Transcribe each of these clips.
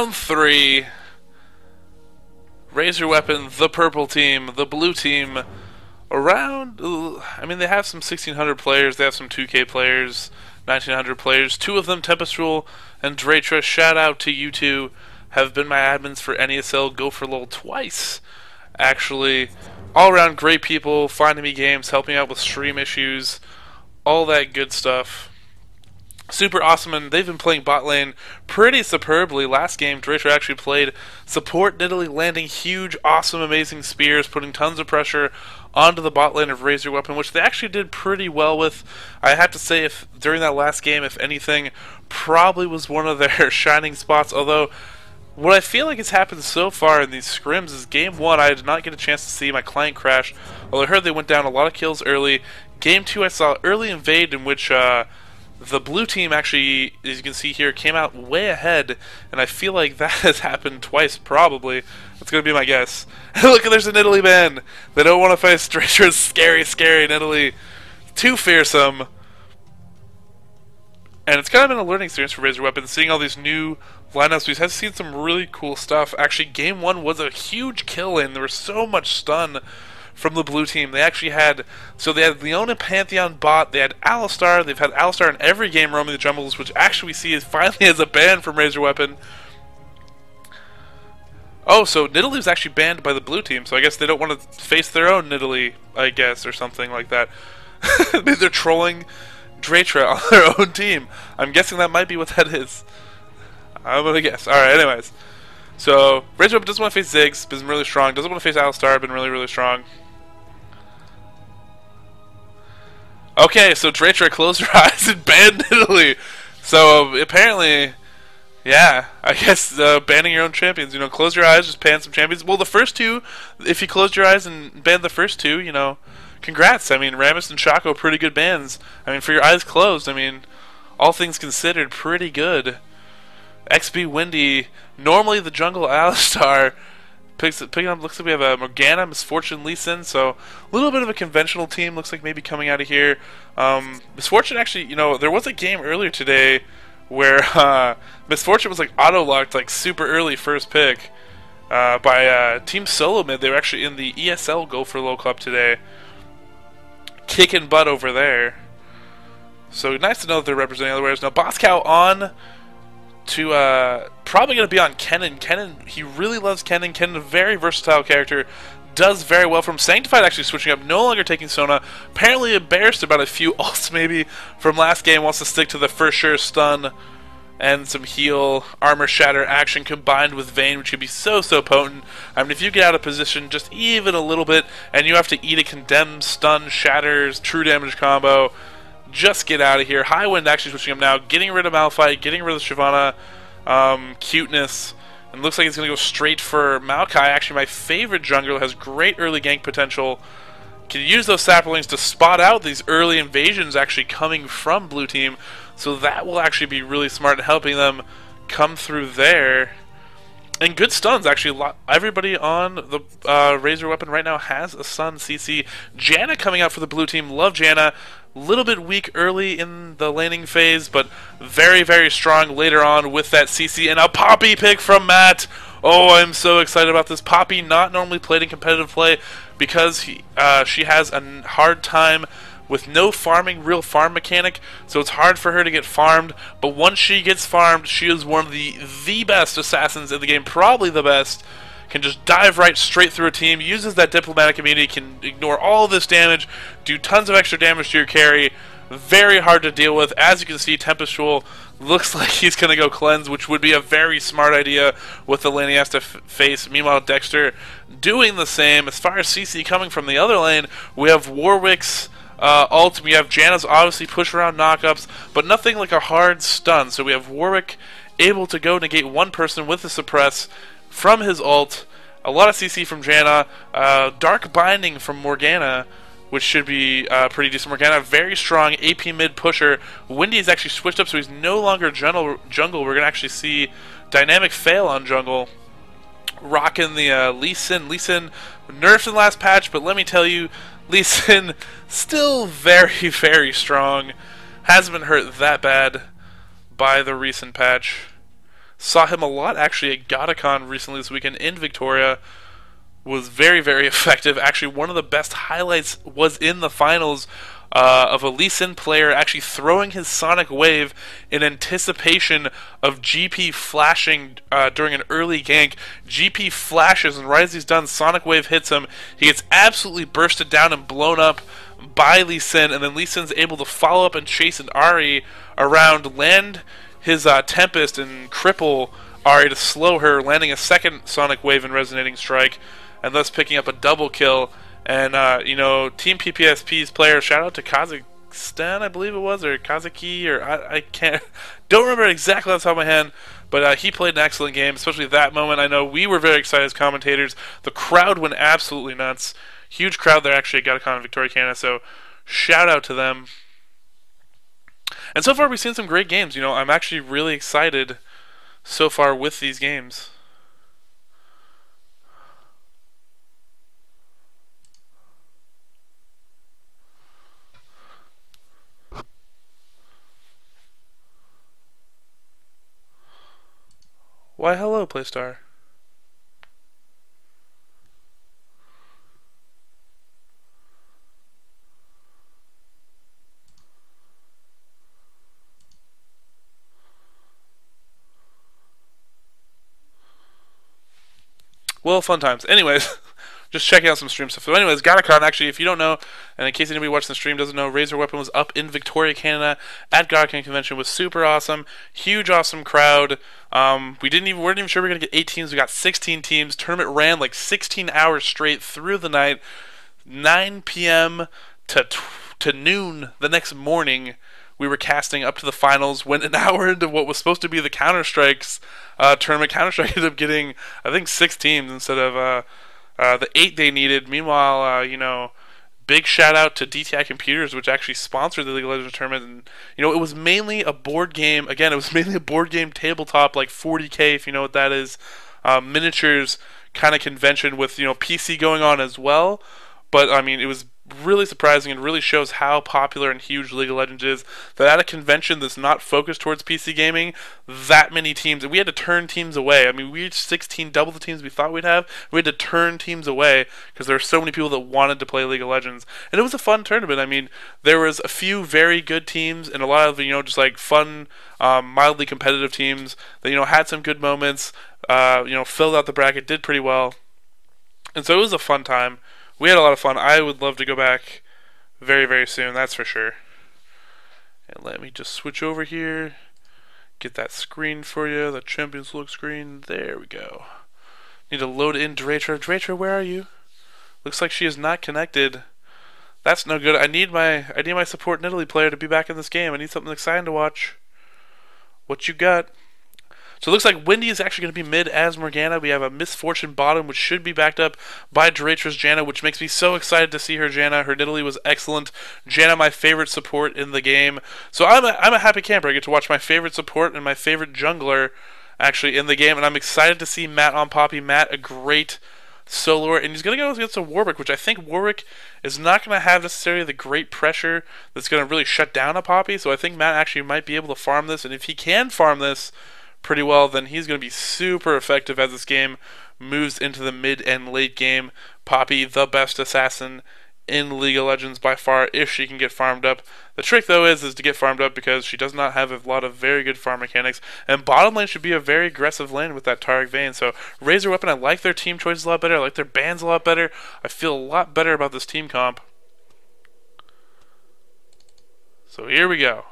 Round 3. Raise your weapon, the purple team, the blue team. Around, I mean, they have some 1,600 players, they have some 2K players, 1,900 players. Two of them, Tempestral and Dratra, shout out to you two, have been my admins for NESL Go for LOL twice. Actually, all around great people, finding me games, helping out with stream issues, all that good stuff. Super awesome, and they've been playing bot lane pretty superbly. Last game, Dratra actually played support Nidalee, landing huge, awesome, amazing spears, putting tons of pressure onto the bot lane of Raise Your Weapon, which they actually did pretty well with. I have to say, if during that last game, if anything, probably was one of their shining spots, although what I feel like has happened so far in these scrims is Game 1, I did not get a chance to see my client crash, although I heard they went down a lot of kills early. Game 2, I saw early invade in which the blue team actually, as you can see here, came out way ahead, and I feel like that has happened twice, probably. That's going to be my guess. Look, there's a Nidalee ban! They don't want to face Dratra's scary, scary Nidalee. Too fearsome. And it's kind of been a learning experience for Raise Your Weapon, seeing all these new lineups. We have seen some really cool stuff. Actually, Game 1 was a huge kill-in. There was so much stun from the blue team. They actually had, so they had Leona Pantheon bot, they had Alistar, they've had Alistar in every game roaming the jungles, which actually we see is finally as a ban from Raise Your Weapon. Oh, so Nidalee's actually banned by the blue team, so I guess they don't want to face their own Nidalee, I guess, or something like that. Maybe they're trolling Dratra on their own team. I'm guessing that might be what that is. I'm gonna guess. Alright, anyways. So, Raise Your Weapon doesn't want to face Ziggs, been really strong. Doesn't want to face Alistar, been really, really strong. Okay, so Dratra, close your eyes and ban Nidalee. So, apparently, yeah, I guess banning your own champions. You know, close your eyes, just ban some champions. Well, the first two, if you closed your eyes and banned the first two, you know, congrats. I mean, Rammus and Shaco, pretty good bans. I mean, for your eyes closed, I mean, all things considered, pretty good. XB Windy, normally the jungle Alistar, picking up, looks like we have a Morgana, Misfortune, Lee Sin, so a little bit of a conventional team, looks like maybe coming out of here. Misfortune actually, you know, there was a game earlier today where Misfortune was like auto-locked, like super early first pick by Team Solo Mid. They were actually in the ESL Go for Low Club today, kicking butt over there. So nice to know that they're representing other ways. Now Boss Cow on to probably going to be on Kennen. Kennen, he really loves Kennen. Kennen, a very versatile character, does very well from Sanctified actually switching up, no longer taking Sona. Apparently embarrassed about a few ults maybe from last game, wants to stick to the for sure stun and some heal, armor shatter action combined with Vayne, which could be so, so potent. I mean, if you get out of position just even a little bit and you have to eat a condemned stun, shatters, true damage combo, just get out of here. Highwind actually switching up now, getting rid of Malphite, getting rid of Shyvana, cuteness, and looks like it's going to go straight for Maokai. Actually, my favorite jungler, has great early gank potential. Can use those saplings to spot out these early invasions actually coming from blue team, so that will actually be really smart in helping them come through there. And good stuns, actually. Everybody on the Raise Your Weapon right now has a stun. CC. Janna coming out for the blue team. Love Janna. A little bit weak early in the laning phase, but very, very strong later on with that CC. And a Poppy pick from Matt. Oh, I'm so excited about this. Poppy, not normally played in competitive play because she has a hard time with no farming, real farm mechanic, so it's hard for her to get farmed, but once she gets farmed, she is one of the best assassins in the game, probably the best. Can just dive right straight through a team, uses that diplomatic immunity, can ignore all of this damage, do tons of extra damage to your carry, very hard to deal with. As you can see, Tempestral looks like he's going to go cleanse, which would be a very smart idea with the lane he has to face. Meanwhile, Dexter doing the same. As far as CC coming from the other lane, we have Warwick's ult. We have Janna's obviously push around knockups, but nothing like a hard stun. So we have Warwick able to go negate one person with the suppress from his ult. A lot of CC from Janna. Dark Binding from Morgana, which should be pretty decent. Morgana, very strong AP mid pusher. Windy's actually switched up, so he's no longer jungle. We're going to actually see Dynamic Fail on jungle. Rocking the Lee Sin. Lee Sin nerfed in the last patch, but let me tell you, Lee Sin still very, very strong. Hasn't been hurt that bad by the recent patch. Saw him a lot actually at GotaCon recently this weekend in Victoria. Was very, very effective. Actually, one of the best highlights was in the finals of a Lee Sin player actually throwing his Sonic Wave in anticipation of GP flashing during an early gank. GP flashes, and right as he's done, Sonic Wave hits him. He gets absolutely bursted down and blown up by Lee Sin, and then Lee Sin's able to follow up and chase an Ari around, land his Tempest, and cripple Ari to slow her, landing a second Sonic Wave and Resonating Strike, and thus picking up a double kill. And, Team PPSP's player, shout out to Kazakhstan, I believe it was, or Kazaki, or I can't, don't remember exactly off the top of my head, but he played an excellent game, especially at that moment. I know we were very excited as commentators. The crowd went absolutely nuts. Huge crowd there actually at GotaCon in Victoria, Canada, so shout out to them. And so far we've seen some great games. I'm actually really excited so far with these games. Why, hello, Playstar. Well, fun times. Anyways, just checking out some stream stuff. So anyways, GotaCon, actually, if you don't know, and in case anybody watching the stream doesn't know, Razor Weapon was up in Victoria, Canada at GotaCon convention. Was super awesome. Huge, awesome crowd. We weren't even sure we were going to get 8 teams. We got 16 teams. Tournament ran like 16 hours straight through the night. 9 p.m. to noon the next morning. We were casting up to the finals. Went an hour into what was supposed to be the Counter-Strikes tournament. Counter-Strike ended up getting, I think, 6 teams instead of the 8 they needed. Meanwhile, big shout out to DTI Computers, which actually sponsored the League of Legends tournament. And it was mainly a board game. Again, it was mainly a board game tabletop, like 40K, if you know what that is. Miniatures kind of convention with PC going on as well. But I mean, it was really surprising and really shows how popular and huge League of Legends is, that at a convention that's not focused towards PC gaming, that many teams, and we had to turn teams away. I mean, we reached 16, double the teams we thought we'd have. We had to turn teams away because there were so many people that wanted to play League of Legends. And it was a fun tournament. I mean, there was a few very good teams and a lot of, just like fun, mildly competitive teams that, had some good moments, filled out the bracket, did pretty well. And so it was a fun time. We had a lot of fun. I would love to go back very, very soon, that's for sure. And let me just switch over here. Get that screen for you, the Champions Look screen. There we go. Need to load in Dratra. Dratra, where are you? Looks like she is not connected. That's no good. I need my support in Italy player to be back in this game. I need something exciting to watch. What you got? So it looks like Wendy is actually going to be mid as Morgana. We have a Misfortune bottom, which should be backed up by Dratra's Janna, which makes me so excited to see her Janna. Her Nidalee was excellent. Janna, my favorite support in the game. So I'm a happy camper. I get to watch my favorite support and my favorite jungler actually in the game, and I'm excited to see Matt on Poppy. Matt, a great soloer, and he's going to go against a Warwick, which I think Warwick is not going to have necessarily the great pressure that's going to really shut down a Poppy. So I think Matt actually might be able to farm this, and if he can farm this pretty well, then he's going to be super effective as this game moves into the mid and late game. Poppy, the best assassin in League of Legends by far, if she can get farmed up. The trick, though, is to get farmed up because she does not have a lot of very good farm mechanics, and bottom lane should be a very aggressive lane with that Taric Vayne. So Razor Weapon, I like their team choices a lot better. I like their bans a lot better. I feel a lot better about this team comp. So here we go.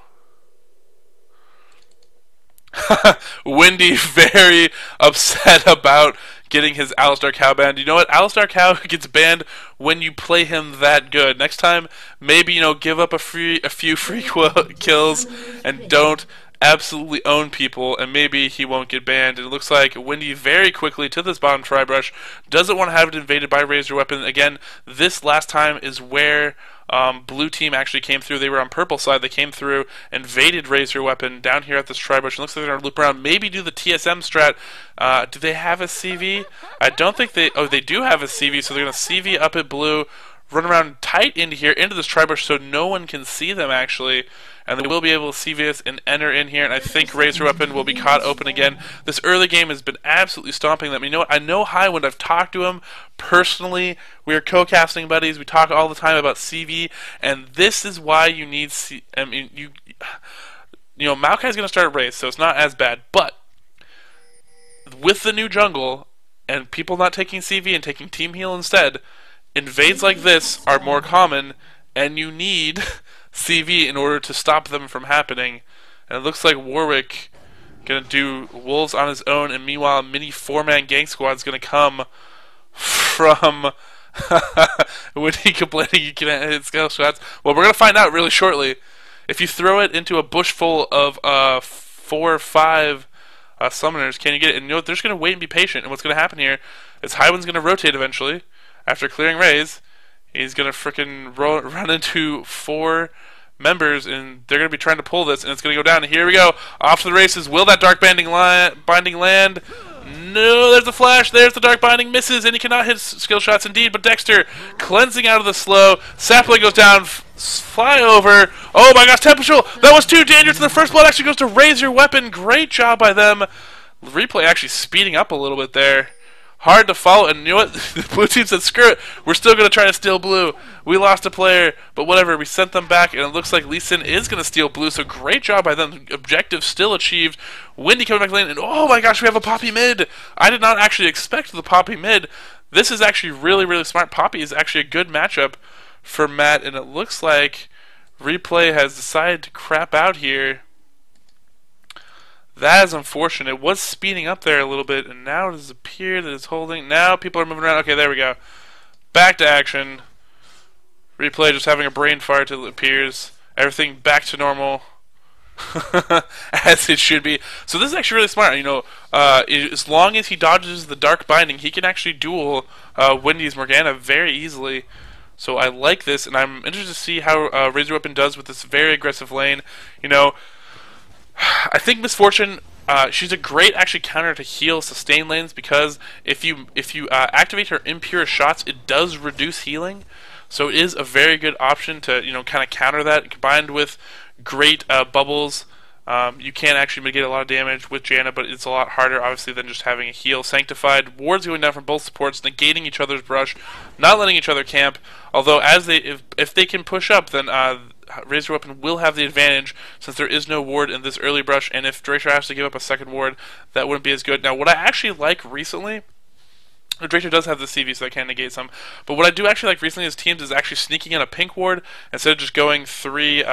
Wendy very upset about getting his Alistar Cow banned. You know what? Alistar Cow gets banned when you play him that good. Next time, maybe, give up a few free kills and don't absolutely own people, and maybe he won't get banned. And it looks like Wendy very quickly to this bottom Tribrush doesn't want to have it invaded by Razor Weapon. Again, this last time is where blue team actually came through. They were on purple side. They came through, invaded Razor Weapon down here at this Tribrush. It looks like they're going to loop around, maybe do the TSM strat. Do they have a CV? I don't think they... Oh, they do have a CV, so they're going to CV up at blue, run around tight into here, into this tri-bush, so no one can see them, actually. And they will be able to see this and enter in here, and I think Razor Weapon will be caught open again. This early game has been absolutely stomping them. You know what? I know Highwind. I've talked to him personally. We are co-casting buddies. We talk all the time about CV, and this is why you need you know, Maokai's going to start a race, so it's not as bad. But with the new jungle and people not taking CV and taking Team Heal instead, invades like this are more common, and you need CV in order to stop them from happening. And it looks like Warwick gonna do Wolves on his own, and meanwhile a mini 4-man gang squad is gonna come from when he complaining you can't hit skill shots. Well, we're gonna find out really shortly. If you throw it into a bush full of 4 or 5 summoners, can you get it? And you know what? They're just gonna wait and be patient. And what's gonna happen here is Highwind's gonna rotate eventually after clearing Raise. He's going to frickin' run into 4 members, and they're going to be trying to pull this, and it's going to go down. And here we go. Off to the races. Will that Dark Binding land? No, there's the flash. There's the Dark Binding. Misses, and he cannot hit skill shots indeed. But Dexter cleansing out of the slow. Sapling goes down. Fly over. Oh my gosh, Temperature. That was too dangerous. And the first blood actually goes to Raise Your Weapon. Great job by them. Replay actually speeding up a little bit there. Hard to follow, and you know what? The blue team said, screw it, we're still going to try to steal blue. We lost a player, but whatever, we sent them back, and it looks like Lee Sin is going to steal blue, so great job by them. Objective still achieved. Wendy coming back lane, and oh my gosh, we have a Poppy mid. I did not actually expect the Poppy mid. This is actually really, really smart. Poppy is actually a good matchup for Matt, and it looks like Replay has decided to crap out here. That is unfortunate. It was speeding up there a little bit, and now it has appeared that it's holding. Now people are moving around. Okay, there we go. Back to action. Replay just having a brain fart till it appears. Everything back to normal. As it should be. So this is actually really smart. You know, as long as he dodges the Dark Binding, he can actually duel Wendy's Morgana very easily. So I like this, and I'm interested to see how Razor Weapon does with this very aggressive lane. You know, I think Misfortune, she's a great actually counter to heal sustain lanes, because if you activate her impure shots, it does reduce healing. So it is a very good option to, you know, kind of counter that. Combined with great bubbles, you can actually mitigate a lot of damage with Janna, but it's a lot harder obviously than just having a heal. Sanctified, wards going down from both supports, negating each other's brush, not letting each other camp. Although as if they can push up, then Razor Weapon will have the advantage, since there is no ward in this early brush, and if Dracer has to give up a second ward, that wouldn't be as good. Now, what I actually like recently, Dracer does have the CV, so that can negate some, but what I do actually like recently is teams is actually sneaking in a pink ward instead of just going 3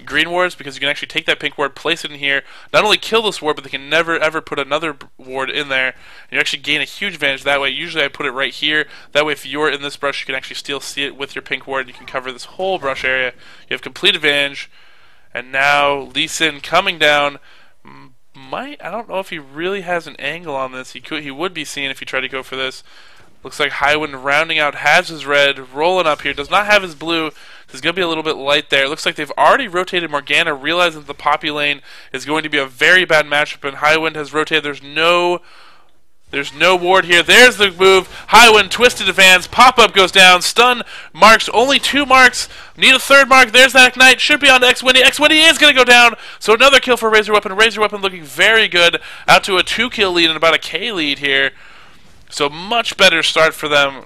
green wards, because you can actually take that pink ward, place it in here, not only kill this ward, but they can never ever put another ward in there, and you actually gain a huge advantage that way. Usually I put it right here, that way if you're in this brush, you can actually still see it with your pink ward, and you can cover this whole brush area. You have complete advantage. And now Lee Sin coming down. I don't know if he really has an angle on this. He would be seen if he tried to go for this. Looks like Highwind rounding out has his red, rolling up here, does not have his blue. This is going to be a little bit light there. It looks like they've already rotated Morgana, realizing that the Poppy lane is going to be a very bad matchup, and Highwind has rotated. There's no ward here. There's the move. Highwind, twisted advance. Pop-up goes down. Stun marks. Only 2 marks. Need a 3rd mark. There's that Ignite. Should be on to X-Winnie. X-Winnie is going to go down. So another kill for Razor Weapon. Razor Weapon looking very good. Out to a 2-kill lead and about a K lead here. So much better start for them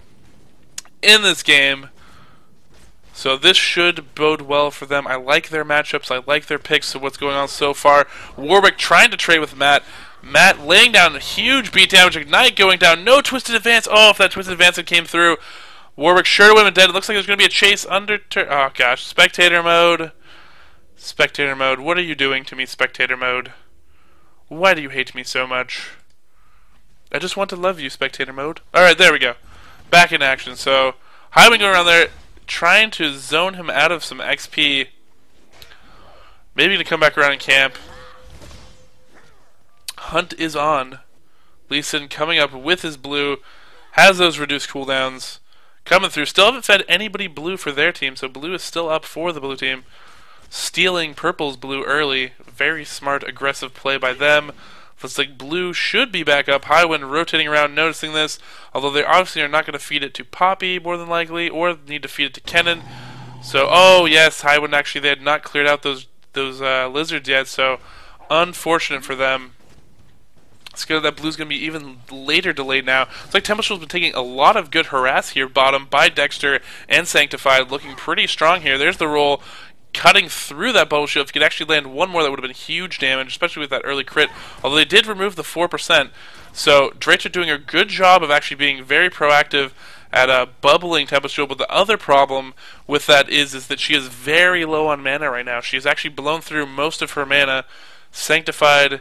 in this game. So this should bode well for them. I like their matchups. I like their picks of what's going on so far. Warwick trying to trade with Matt. Matt laying down a huge beat damage. Ignite going down. No twisted advance. Oh, if that twisted advance had came through. Warwick sure to women dead. It looks like there's going to be a chase under... Oh, gosh. Spectator mode. Spectator mode. What are you doing to me, spectator mode? Why do you hate me so much? I just want to love you, spectator mode. Alright, there we go. Back in action. So, Highwind going around there, trying to zone him out of some XP. Maybe going to come back around and camp. Hunt is on. Lee Sin coming up with his blue. Has those reduced cooldowns. Coming through. Still haven't fed anybody blue for their team, so blue is still up for the blue team. Stealing purple's blue early. Very smart, aggressive play by them. Looks like blue should be back up. Highwind rotating around, noticing this. Although they obviously are not going to feed it to Poppy, more than likely, or need to feed it to Kennen. So, oh yes, Highwind actually, they had not cleared out those lizards yet, so unfortunate for them. It's good that blue's going to be even later delayed now. It's like Tempestual's been taking a lot of good harass here, bottom, by Dexter and Sanctified, looking pretty strong here. There's the roll, cutting through that bubble shield. If you could actually land one more, that would have been huge damage, especially with that early crit, although they did remove the 4%. So, Dracer doing a good job of actually being very proactive at bubbling Tempestual, but the other problem with that is that she is very low on mana right now. She has actually blown through most of her mana. Sanctified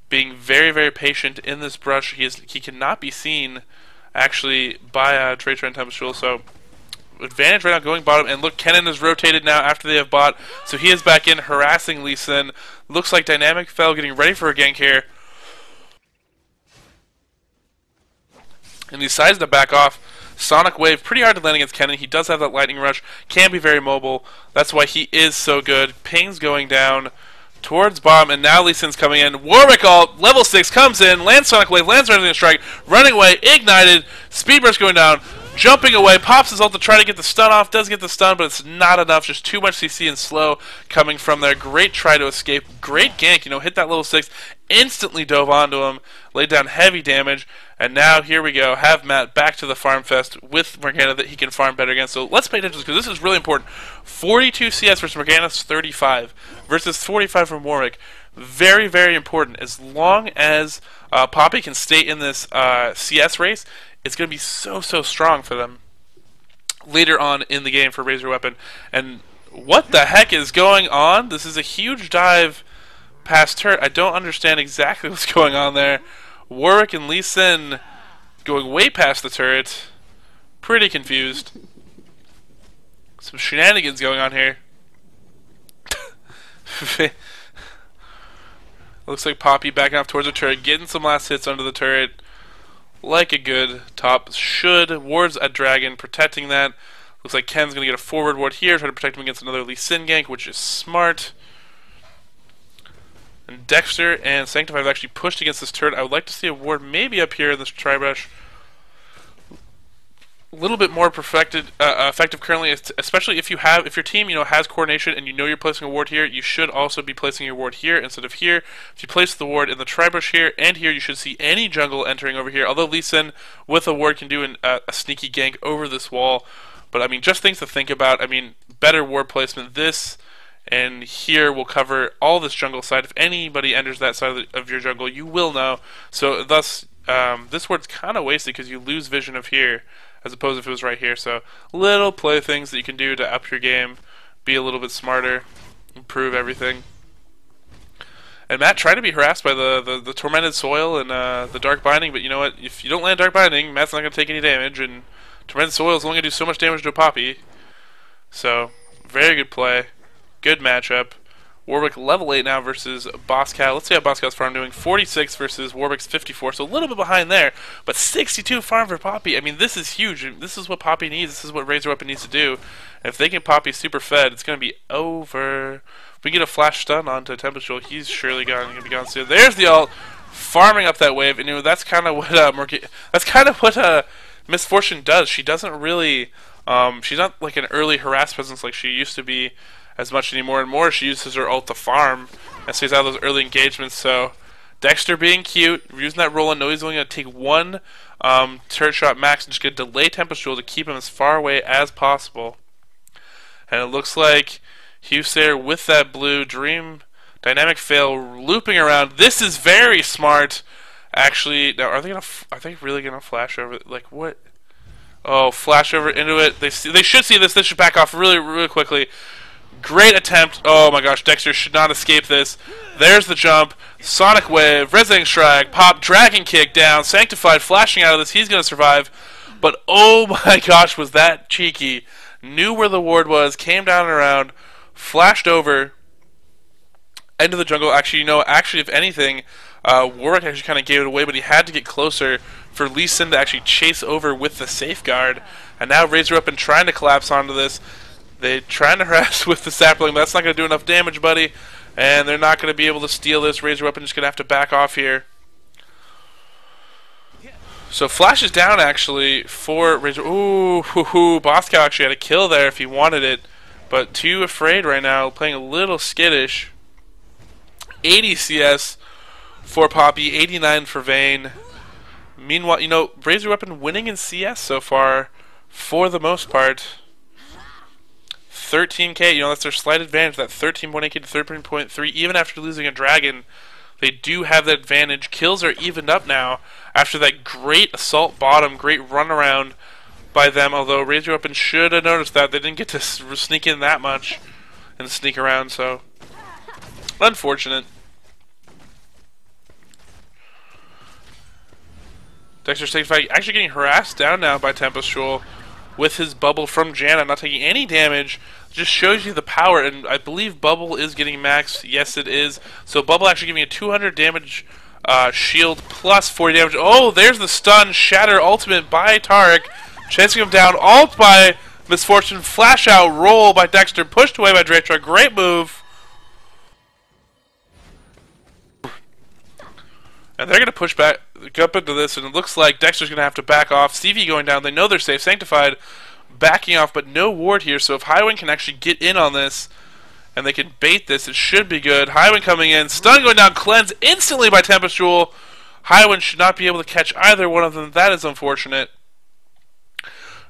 being very, very patient in this brush. He cannot be seen, actually, by Dracer and Tempestual, so advantage right now going bottom. And look, Kennen is rotated now after they have bought, so he is back in harassing Lee Sin. Looks like Dynamic Fell getting ready for a gank here. And he decides to back off. Sonic Wave, pretty hard to land against Kennen. He does have that Lightning Rush, can be very mobile. That's why he is so good. Ping's going down towards bottom, and now Lee Sin's coming in. Warwick ult, level 6 comes in, lands Sonic Wave, lands Rising Strike, running away, ignited, Speed Burst going down, jumping away, pops his ult to try to get the stun off, does get the stun, but it's not enough, just too much CC and slow coming from there. Great try to escape, great gank, hit that level 6, instantly dove onto him, laid down heavy damage, and now here we go, have Matt back to the Farm Fest with Morgana that he can farm better against. So let's pay attention because this is really important. 42 CS versus Morgana's 35 versus 45 from Warwick. Very, very important. As long as Poppy can stay in this CS race, it's going to be so, so strong for them later on in the game for Raise Your Weapon. And what the heck is going on? This is a huge dive past turret. I don't understand exactly what's going on there. Warwick and Lee Sin going way past the turret. Pretty confused. Some shenanigans going on here. Looks like Poppy backing off towards the turret, getting some last hits under the turret. Like a good top should. Wards a dragon, protecting that. Looks like Ken's going to get a forward ward here, try to protect him against another Lee Sin gank, which is smart. And Dexter and Sanctified have actually pushed against this turret. I would like to see a ward maybe up here in this tri-brush. A little bit more effective currently, especially if your team has coordination and you're placing a ward here, you should also be placing your ward here instead of here. If you place the ward in the tri-brush here and here, you should see any jungle entering over here. Although Lee Sin with a ward can do a sneaky gank over this wall, but I mean, just things to think about. I mean, better ward placement. This and here will cover all this jungle side. If anybody enters that side of your jungle, you will know. So thus, this ward's kind of wasted because you lose vision of here, as opposed to if it was right here. So little play things that you can do to up your game, be a little bit smarter, improve everything. And Matt tried to be harassed by the Tormented Soil and the Dark Binding, but you know what? If you don't land Dark Binding, Matt's not going to take any damage, and Tormented Soil is only going to do so much damage to a Poppy. So, very good play. Good matchup. Warwick level 8 now versus Boss Cat. Let's see how Boss Cat's farm doing. 46 versus Warwick's 54, so a little bit behind there. But 62 farm for Poppy. I mean, this is huge. This is what Poppy needs. This is what Raise Your Weapon needs to do. And if they can Poppy super fed, it's going to be over. If we get a flash stun onto Tempestual, he's surely going to be gone soon. There's the ult, farming up that wave. And that's kind of what Misfortune does. She doesn't really. She's not like an early harass presence like she used to be as much anymore, and more she uses her ult to farm and stays out of those early engagements. So Dexter being cute, using that roll, and know he's only going to take one turret shot max and just going to delay Tempestual to keep him as far away as possible. And it looks like Hughsair with that blue Dream Dynamic Fail looping around. This is very smart. Actually, now are they really gonna flash over? Like what? Oh, flash over into it. They should see this. They should back off really, really quickly. Great attempt. Oh my gosh, Dexter should not escape this. There's the jump. Sonic Wave, Rising Strike, pop, Dragon Kick down. Sanctified flashing out of this. He's going to survive. But oh my gosh, was that cheeky. Knew where the ward was, came down and around, flashed over into the jungle. Actually, if anything, Warwick actually kind of gave it away, but he had to get closer for Lee Sin to actually chase over with the safeguard. And now Raise Your Weapon trying to collapse onto this. They're trying to harass with the sapling, but that's not going to do enough damage, buddy. And they're not going to be able to steal this. Raise Your Weapon just going to have to back off here. So Flash is down actually for Razor. Ooh, Bosco actually had a kill there if he wanted it, but too afraid right now, playing a little skittish. 80 CS for Poppy, 89 for Vayne. Meanwhile, you know, Razor Weapon winning in CS so far for the most part. 13k, you know, that's their slight advantage, that 13.8k to 13.3, even after losing a dragon. They do have that advantage. Kills are evened up now after that great assault bottom, great run around by them, although Razor Weapon should have noticed that. They didn't get to sneak in that much and sneak around, so unfortunate. Dexter's taking fight, actually getting harassed down now by Tempestral with his bubble from Janna, not taking any damage. Just shows you the power, and I believe Bubble is getting maxed. Yes, it is. So Bubble actually giving a 200 damage shield plus 40 damage. Oh, there's the stun, Shatter ultimate by Taric, chasing him down. Ult by Misfortune, flash out, roll by Dexter, pushed away by Dratra. Great move. And they're going to push back up into this, and it looks like Dexter's going to have to back off. CV going down. They know they're safe. Sanctified backing off, but no ward here, so if Highwind can actually get in on this and they can bait this, it should be good. Highwind coming in, stun going down, cleanse instantly by Tempestral. Highwind should not be able to catch either one of them. That is unfortunate.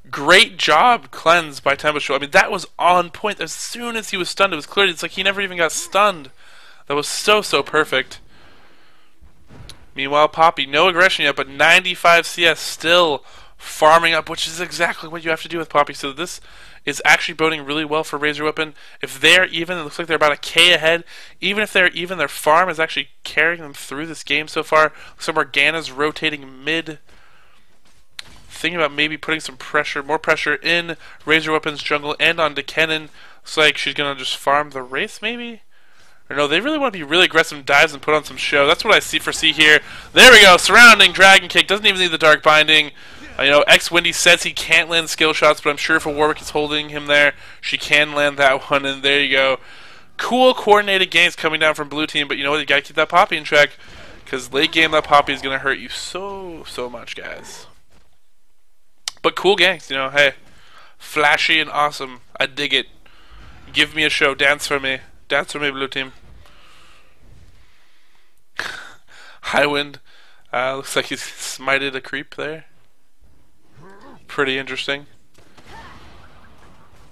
Great job, cleanse by Tempestral. I mean, that was on point. As soon as he was stunned, it was clear. It's like he never even got stunned. That was so perfect. Meanwhile, Poppy, no aggression yet, but 95 CS still farming up, which is exactly what you have to do with Poppy. So this is actually boding really well for Razor Weapon. If they're even, it looks like they're about a K ahead. Even if they're even, their farm is actually carrying them through this game so far. Looks like Morgana's rotating mid. Thinking about maybe putting some pressure, more pressure in Razor Weapon's jungle and on Kennen. Looks like she's going to just farm the Wraith maybe? Or no, they really want to be really aggressive dives and put on some show. That's what I foresee here. There we go, surrounding Dragon Kick. Doesn't even need the Dark Binding. You know, X-Windy says he can't land skill shots, but I'm sure if a Warwick is holding him there, she can land that one, and there you go. Cool coordinated games coming down from blue team, but you know what, you gotta keep that Poppy in check, because late game that Poppy is gonna hurt you so much, guys. But cool ganks, you know, hey. Flashy and awesome. I dig it. Give me a show. Dance for me. Dance for me, blue team. Highwind. Looks like he's smited a creep there. Pretty interesting.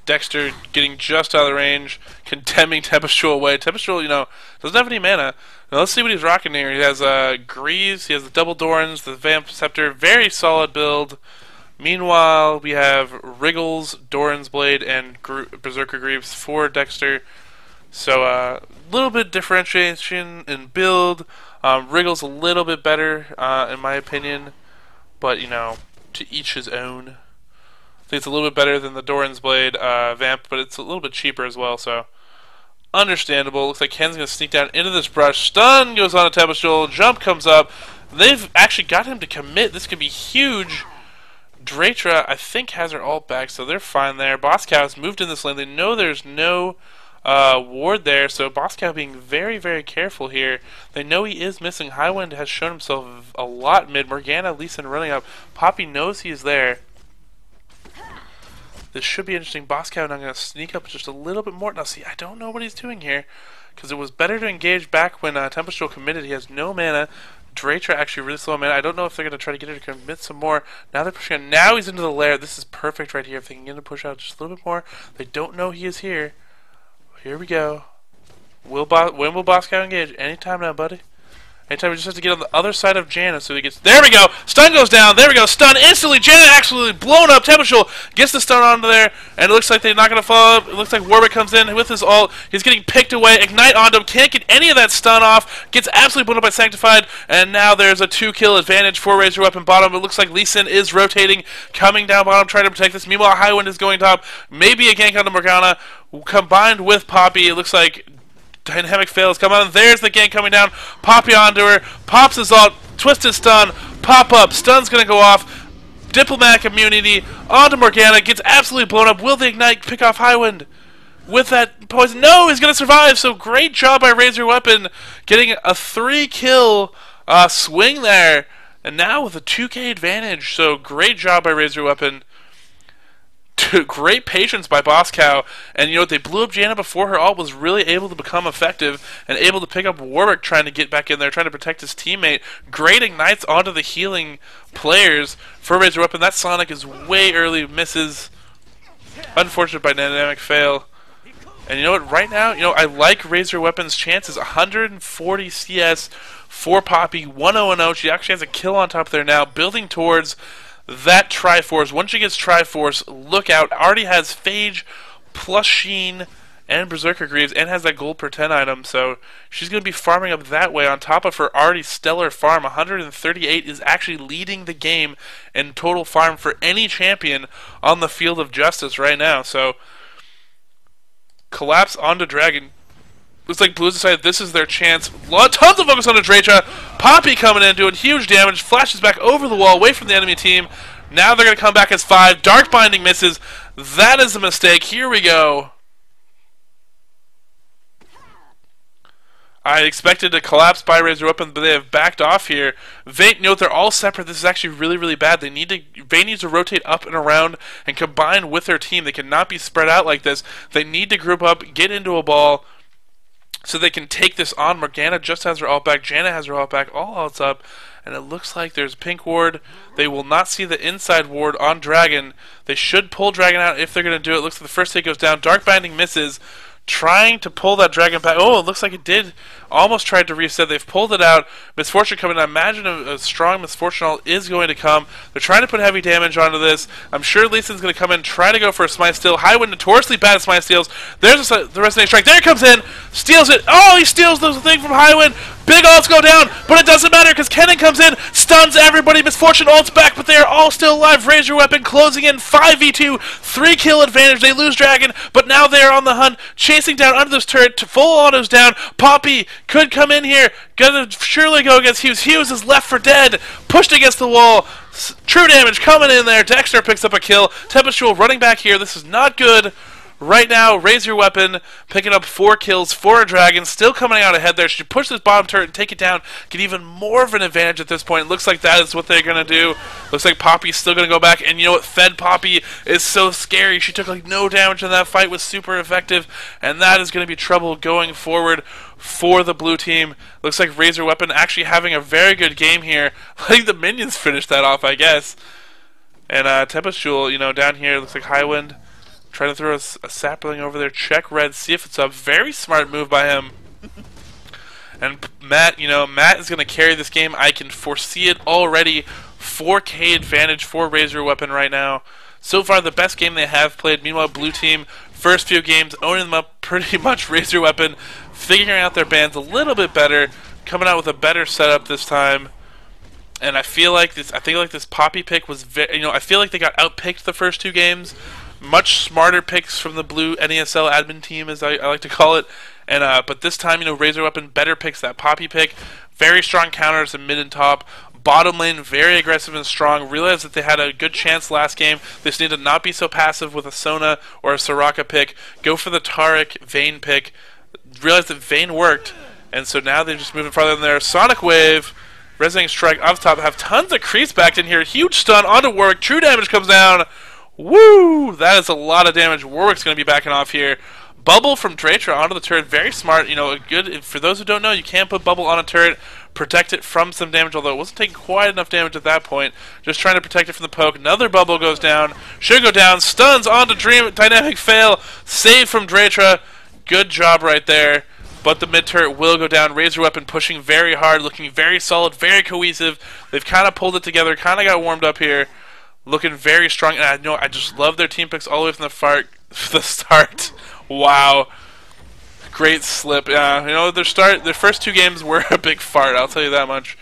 Dexter getting just out of the range, condemning Tempestral away. Tempestral, you know, doesn't have any mana. Now let's see what he's rocking here. He has Greaves, he has the double Dorans, the Vamp Scepter, very solid build. Meanwhile, we have Wriggles, Doran's Blade, and Berserker Greaves for Dexter. So a little bit differentiation in build. Wriggles a little bit better, in my opinion, but you know, to each his own. I think it's a little bit better than the Doran's Blade Vamp, but it's a little bit cheaper as well, so understandable. Looks like Ken's going to sneak down into this brush. Stun goes on a Tempestral. Jump comes up. They've actually got him to commit. This could be huge. Dratra, I think, has her ult back, so they're fine there. Boscow's moved in this lane. They know there's no ward there, so Boscow being very careful here. They know he is missing. Highwind has shown himself a lot mid. Morgana, Lee Sin running up. Poppy knows he is there. This should be interesting. Boscow now going to sneak up just a little bit more. Now see, I don't know what he's doing here, because it was better to engage back when Tempestral committed. He has no mana. Dratra actually really slow mana. I don't know if they're going to try to get her to commit some more. Now they're pushing on. Now he's into the lair. This is perfect right here. If they can get him to push out just a little bit more. They don't know he is here. Here we go. When will Boscow engage? Anytime now, buddy. Anytime. We just have to get on the other side of Janna so he gets... There we go! Stun goes down. There we go. Stun instantly. Janna absolutely blown up. Tempestral gets the stun onto there, and it looks like they're not going to follow up. It looks like Warwick comes in with his ult. He's getting picked away. Ignite onto him. Can't get any of that stun off. Gets absolutely blown up by Sanctified, and now there's a 2-kill advantage for Razor Weapon bottom. It looks like Lee Sin is rotating, coming down bottom, trying to protect this. Meanwhile, Highwind is going top. Maybe a gank onto Morgana. Combined with Poppy, it looks like Dynamic fails. Come on, there's the gank coming down. Poppy onto her. Pops his ult. Twisted stun. Pop up. Stun's going to go off. Diplomatic immunity. Onto Morgana. Gets absolutely blown up. Will the Ignite pick off Highwind with that poison? No, he's going to survive. So great job by Razor Weapon getting a 3-kill swing there. And now with a 2K advantage. So great job by RaiseYourWeapon. Great patience by Boss Cow. And you know what? They blew up Janna before her ult was really able to become effective and able to pick up Warwick trying to get back in there, trying to protect his teammate. Great ignites onto the healing players for RaiseYourWeapon. That Sonic is way early, misses. Unfortunate by dynamic fail. And you know what? Right now, you know, I like RaiseYourWeapon's chances. 140 CS for Poppy, 1-0-0. She actually has a kill on top there now, building towards that Triforce. Once she gets Triforce, look out. Already has Phage plus Sheen and Berserker Greaves and has that gold per 10 item. So she's going to be farming up that way on top of her already stellar farm. 138 is actually leading the game in total farm for any champion on the field of justice right now. So collapse onto Dragon. Looks like Blues decided this is their chance. Tons of focus on the Draytra. Poppy coming in, doing huge damage. Flashes back over the wall, away from the enemy team. Now they're going to come back as 5. Dark Binding misses. That is a mistake. Here we go. I expected to collapse by RaiseYourWeapon, but they have backed off here. Vayne, note they're all separate. This is actually really, really bad. Vayne needs to rotate up and around and combine with their team. They cannot be spread out like this. They need to group up, get into a ball, so they can take this on. Morgana just has her ult back. Janna has her ult back. All ults up. And it looks like there's pink ward. They will not see the inside ward on Dragon. They should pull Dragon out if they're going to do it. Looks like the first hit goes down. Dark Binding misses. Trying to pull that Dragon back. Oh, it looks like it did. Almost tried to reset. They've pulled it out. Misfortune coming. I imagine a strong Misfortune ult is going to come. They're trying to put heavy damage onto this. I'm sure Lee Sin's going to come in, try to go for a Smite Steal. Highwind notoriously bad at Smite Steals. There's the Resonating Strike. There it comes in. Steals it. Oh, he steals the thing from Highwind. Big ults go down, but it doesn't matter because Kennen comes in, stuns everybody. Misfortune ults back, but they are all still alive. RaiseYourWeapon closing in 5v2, 3-kill advantage. They lose Dragon, but now they are on the hunt, chasing down under this turret. Full autos down. Poppy could come in here, gonna surely go against Hughes. Hughes is left for dead, pushed against the wall. True damage coming in there. Dexter picks up a kill. Tempest running back here. This is not good. Right now, RaiseYourWeapon picking up 4 kills for a Dragon, still coming out ahead there. She push this bottom turret and take it down, get even more of an advantage at this point. It looks like that is what they're going to do. Looks like Poppy's still going to go back, and you know what? Fed Poppy is so scary. She took like no damage in that fight, was super effective, and that is going to be trouble going forward for the blue team. Looks like RaiseYourWeapon actually having a very good game here. I think the minions finished that off, I guess. And Tempest, you know, down here, looks like Highwind. Trying to throw a sapling over there. Check red, see if it's up. Very smart move by him. And Matt, you know, Matt is going to carry this game. I can foresee it already. 4K advantage for RaiseYourWeapon right now. So far, the best game they have played. Meanwhile, blue team, first few games, owning them up pretty much. RaiseYourWeapon figuring out their bands a little bit better. Coming out with a better setup this time. And I feel like this Poppy pick was I feel like they got outpicked the first 2 games. Much smarter picks from the blue NESL admin team, as I like to call it. And but this time, you know, RaiseYourWeapon better picks that Poppy pick. Very strong counters in mid and top. Bottom lane, very aggressive and strong. Realized that they had a good chance last game. They just need to not be so passive with a Sona or a Soraka pick. Go for the Taric Vayne pick. Realized that Vayne worked. And so now they're just moving farther than there. Sonic Wave. Resonating Strike off top. Have tons of creeps backed in here. Huge stun onto Warwick. True damage comes down. Woo! That is a lot of damage. Warwick's going to be backing off here. Bubble from Draytra onto the turret. Very smart. You know, good. For those who don't know, you can put bubble on a turret, protect it from some damage, although it wasn't taking quite enough damage at that point. Just trying to protect it from the poke. Another bubble goes down. Should go down. Stuns onto Dream. Dynamic fail. Save from Draytra. Good job right there. But the mid turret will go down. RaiseYourWeapon pushing very hard, looking very solid, very cohesive. They've kind of pulled it together, kind of got warmed up here. Looking very strong, and I just love their team picks all the way from the start. Wow, great slip. Yeah, you know their first 2 games were a big fart. I'll tell you that much.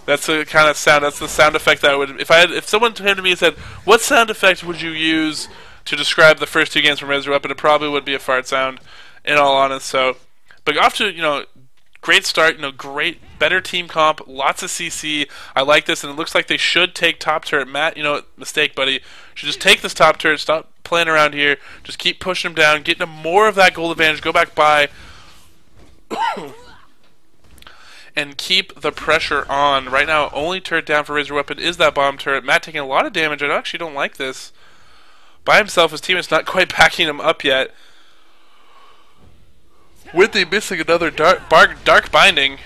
That's the kind of sound. That's the sound effect that I would. If someone came to me and said, "What sound effect would you use to describe the first 2 games from RaiseYourWeapon?" It probably would be a fart sound. In all honesty, so. But off to great start. Great, better team comp. Lots of CC. I like this, and it looks like they should take top turret. Matt, mistake, buddy. Should just take this top turret. Stop playing around here. Just keep pushing him down. Get into more of that gold advantage. Go back by. and keep the pressure on. Right now, only turret down for Razor Weapon is that bomb turret. Matt taking a lot of damage. I actually don't like this. By himself, his teammate's not quite backing him up yet. Windy missing another dark binding.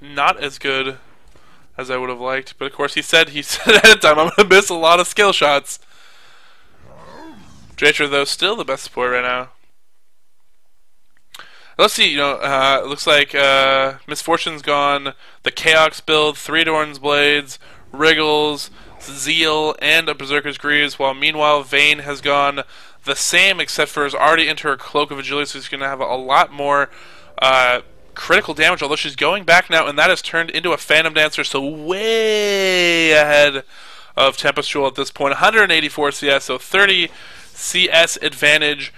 Not as good as I would have liked, but of course he said ahead of time, I'm going to miss a lot of skill shots. Dracher, though, still the best support right now. Let's see, it looks like Misfortune's gone, the Chaos build, 3 Adorn's Blades, Wriggles, Zeal, and a Berserker's Greaves, while meanwhile Vayne has gone the same, except for is already into her Cloak of Agility, so she's going to have a lot more critical damage, although she's going back now, and that has turned into a Phantom Dancer, so way ahead of Tempest Jewel at this point. 184 CS, so 30 CS advantage,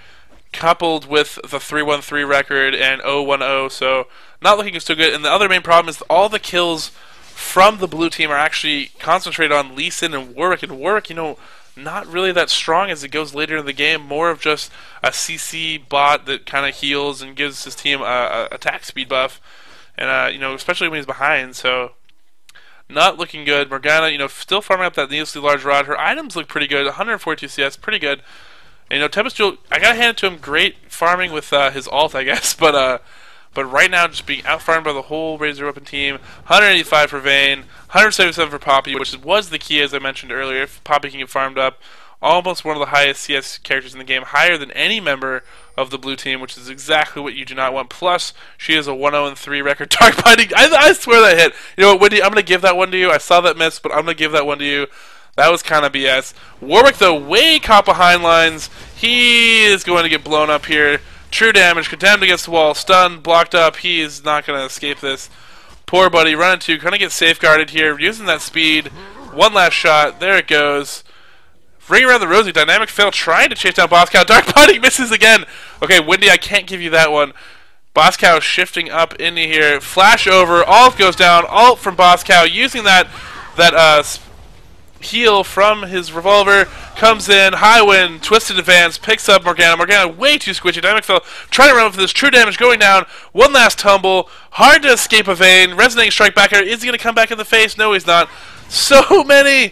coupled with the 313 record and 010, so not looking so good. And the other main problem is all the kills from the blue team are actually concentrated on Lee Sin and Warwick, not really that strong as it goes later in the game, more of just a CC bot that kind of heals and gives his team a attack speed buff, and especially when he's behind, so not looking good. Morgana, still farming up that needlessly large rod. Her items look pretty good, 142 CS, pretty good. And, Tempest Jewel, I gotta hand it to him, great farming with his ult, I guess, but right now just being out-farmed by the whole Razor Weapon team. 185 for Vayne, 177 for Poppy, which was the key, as I mentioned earlier. If Poppy can get farmed up, almost one of the highest CS characters in the game, higher than any member of the blue team, which is exactly what you do not want. Plus, she has a 1-0-3 record. Dark Binding, I swear that hit. You know what, Wendy, I'm going to give that one to you. I saw that miss, but I'm going to give that one to you. That was kind of BS. Warwick, though, way caught behind lines. He is going to get blown up here. True damage, condemned against the wall, stunned, blocked up. He is not going to escape this. Poor buddy, running to, going to get safeguarded here, using that speed. One last shot, there it goes. Ring around the rosy, dynamic fail, trying to chase down Boscow. Dark Body misses again. Okay, Windy, I can't give you that one. Boscow shifting up into here. Flash over, ult goes down, ult from Boscow, using that heal from his revolver, comes in, high wind, twisted advance, picks up Morgana. Morgana way too squishy, dynamic fail, trying to run for this, true damage going down, one last tumble, hard to escape a Vayne, resonating strike back here, is he going to come back in the face? No, he's not. So many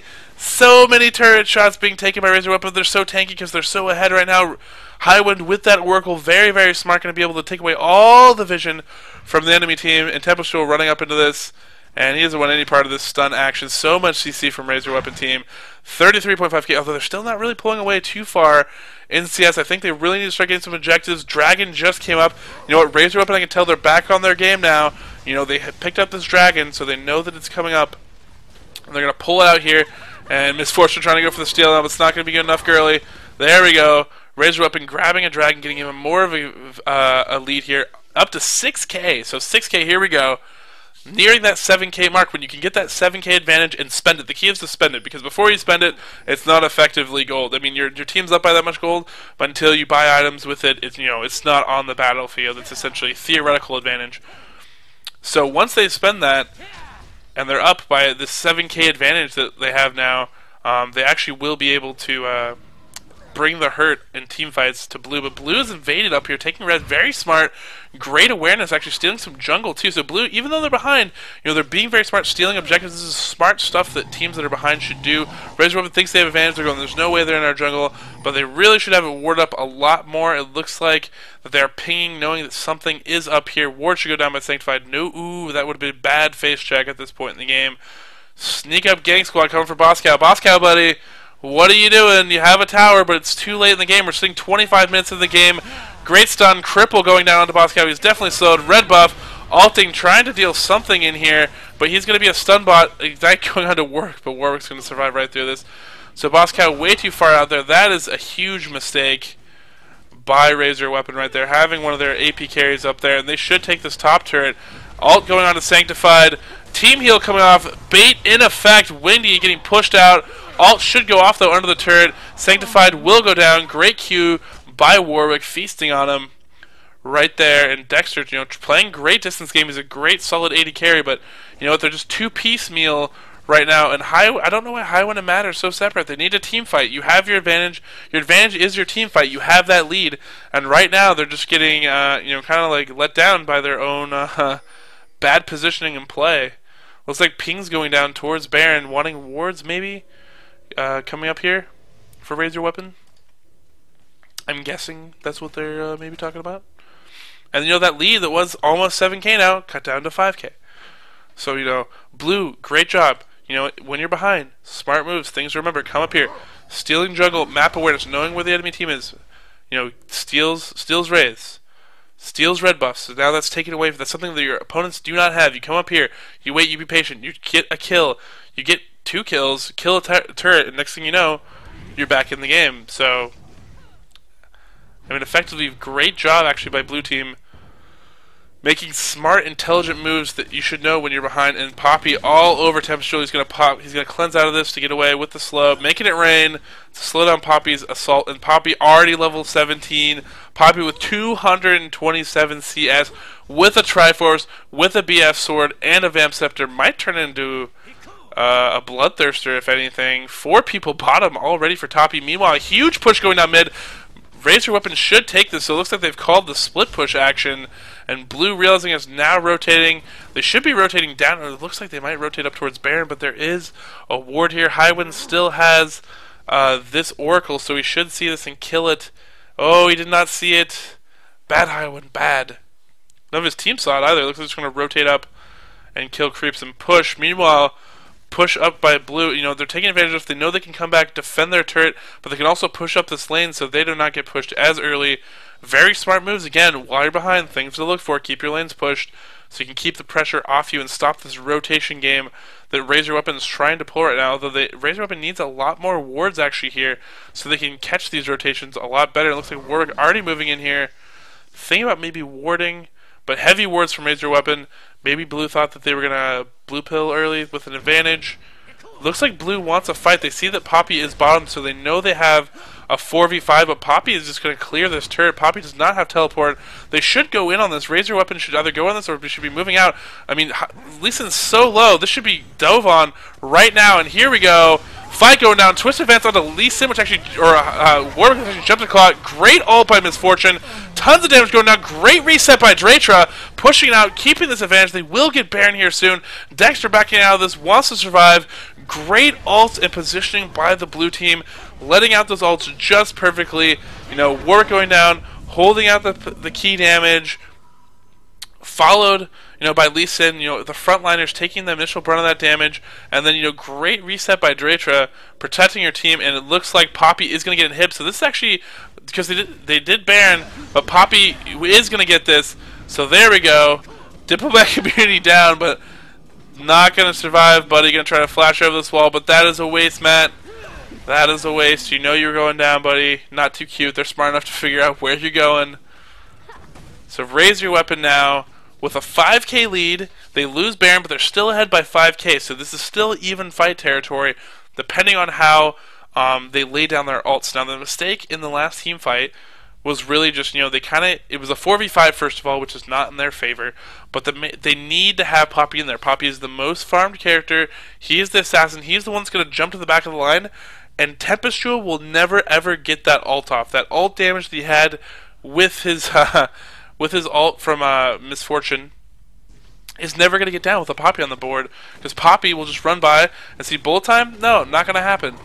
turret shots being taken by Razor Weapon, they're so tanky because they're so ahead right now. High wind with that Oracle, very, very smart, going to be able to take away all the vision from the enemy team, and Tempest Jewel running up into this. And he doesn't want any part of this stun action. So much CC from Razor Weapon team. 33.5k, although they're still not really pulling away too far in CS. I think they really need to start getting some objectives. Dragon just came up. You know what, Razor Weapon, I can tell they're back on their game now. They have picked up this Dragon, so they know that it's coming up. And they're going to pull it out here. And Misfortune trying to go for the steal now, but it's not going to be good enough, girly. There we go. Razor Weapon grabbing a Dragon, getting even more of a lead here. Up to 6k. So 6k, here we go. Nearing that 7k mark, when you can get that 7k advantage and spend it. The key is to spend it, because before you spend it, it's not effectively gold. I mean, your team's up by that much gold, but until you buy items with it, it's not on the battlefield. It's essentially theoretical advantage. So once they spend that, and they're up by this 7k advantage that they have now, they actually will be able to bring the hurt in team fights to Blue. But Blue is invaded up here, taking red, very smart, great awareness, actually stealing some jungle too. So Blue, even though they're behind, they're being very smart, stealing objectives. This is smart stuff that teams that are behind should do. Razor Weapon thinks they have advantage. They're going, there's no way they're in our jungle, but they really should have it ward up a lot more. It looks like that they're pinging, knowing that something is up here. Ward should go down by Sanctified. No, ooh, that would have been a bad face check at this point in the game. Sneak up gang squad coming for Boscow. Boscow, buddy. What are you doing? You have a tower, but it's too late in the game. We're sitting 25 minutes in the game. Great stun. Cripple going down onto Boscow. He's definitely slowed. Red buff. Alting, trying to deal something in here, but he's going to be a stun bot. That going on to work, but Warwick's going to survive right through this. So Boscow way too far out there. That is a huge mistake by Razor Weapon right there, having one of their AP carries up there, and they should take this top turret. Alt going on to Sanctified. Team heal coming off. Bait in effect. Windy getting pushed out. Alt should go off, though, under the turret. Sanctified will go down. Great Q by Warwick, feasting on him right there. And Dexter, playing great distance game. He's a great, solid AD carry, but, they're just too piecemeal right now. And I don't know why Highwind and Matt are so separate. They need a team fight. You have your advantage. Your advantage is your team fight. You have that lead. And right now they're just getting, kind of like let down by their own bad positioning and play. Looks like Ping's going down towards Baron, wanting wards maybe coming up here for Raise Your Weapon. I'm guessing that's what they're maybe talking about. And that lead that was almost 7k now cut down to 5k. So Blue, great job. When you're behind, smart moves, things to remember. Come up here, stealing jungle, map awareness, knowing where the enemy team is. Steals Raise, steals red buffs. So now that's taken away. That's something that your opponents do not have. You come up here, you wait, you be patient, you get a kill, you get 2 kills, kill a turret, and next thing you know, you're back in the game. So, effectively, great job actually by Blue Team, making smart, intelligent moves that you should know when you're behind. And Poppy all over Tempestral. He's going to pop. He's going to cleanse out of this to get away with the slow, making it rain to slow down Poppy's assault. And Poppy already level 17. Poppy with 227 CS, with a Triforce, with a BF sword, and a Vamp Scepter. Might turn into a Bloodthirster, if anything. 4 people bottom all ready for Toppy. Meanwhile, a huge push going down mid. Raise Your Weapon should take this, so it looks like they've called the split push action, and Blue realizing it's now rotating. They should be rotating down, or it looks like they might rotate up towards Baron, but there is a ward here. Highwind still has this Oracle, so he should see this and kill it. Oh, he did not see it. Bad Highwind, bad. None of his team saw it either. It looks like they're just going to rotate up and kill creeps and push. Meanwhile, push up by Blue, they're taking advantage of it. They know they can come back, defend their turret, but they can also push up this lane so they do not get pushed as early. Very smart moves, again, while you're behind, things to look for. Keep your lanes pushed so you can keep the pressure off you and stop this rotation game that Raise Your Weapon is trying to pull right now, although Raise Your Weapon needs a lot more wards actually here so they can catch these rotations a lot better. It looks like Warwick already moving in here. Thinking about maybe warding, but heavy wards from Raise Your Weapon. Maybe Blue thought that they were going to blue pill early with an advantage. Looks like Blue wants a fight. They see that Poppy is bottom, so they know they have a 4v5, but Poppy is just going to clear this turret. Poppy does not have teleport. They should go in on this. Raise Your Weapon should either go on this or should be moving out. Lee Sin's so low. This should be dove on right now, and here we go. Fight going down. Twist advance onto Lee Sin, which actually, Warwick actually jumped the clock. Great ult by Misfortune. Tons of damage going down. Great reset by Dratra. Pushing it out, keeping this advantage. They will get Baron here soon. Dexter backing out of this, wants to survive. Great ult and positioning by the Blue Team, letting out those ults just perfectly. Warwick going down, holding out the key damage. Followed, by Lee Sin, the frontliners taking the initial brunt of that damage, and then, great reset by Dratra, protecting your team, and it looks like Poppy is going to get in hip. So this is actually, because they did Baron, but Poppy is going to get this. So there we go. Diplomat community down, but not going to survive. Buddy going to try to flash over this wall, but that is a waste, Matt. That is a waste. You know you're going down, buddy. Not too cute. They're smart enough to figure out where you're going. So Raise Your Weapon now with a 5k lead. They lose Baron, but they're still ahead by 5k, so this is still even fight territory, depending on how they lay down their ults. Now, the mistake in the last team fight was really just, it was a 4v5 first of all, which is not in their favor, but they need to have Poppy in there. Poppy is the most farmed character. He is the assassin. He's the one that's going to jump to the back of the line, and Tempestral will never ever get that ult off. That ult damage that he had with his with his ult from Misfortune is never going to get down with a Poppy on the board, because Poppy will just run by and see bullet time. No, not going to happen.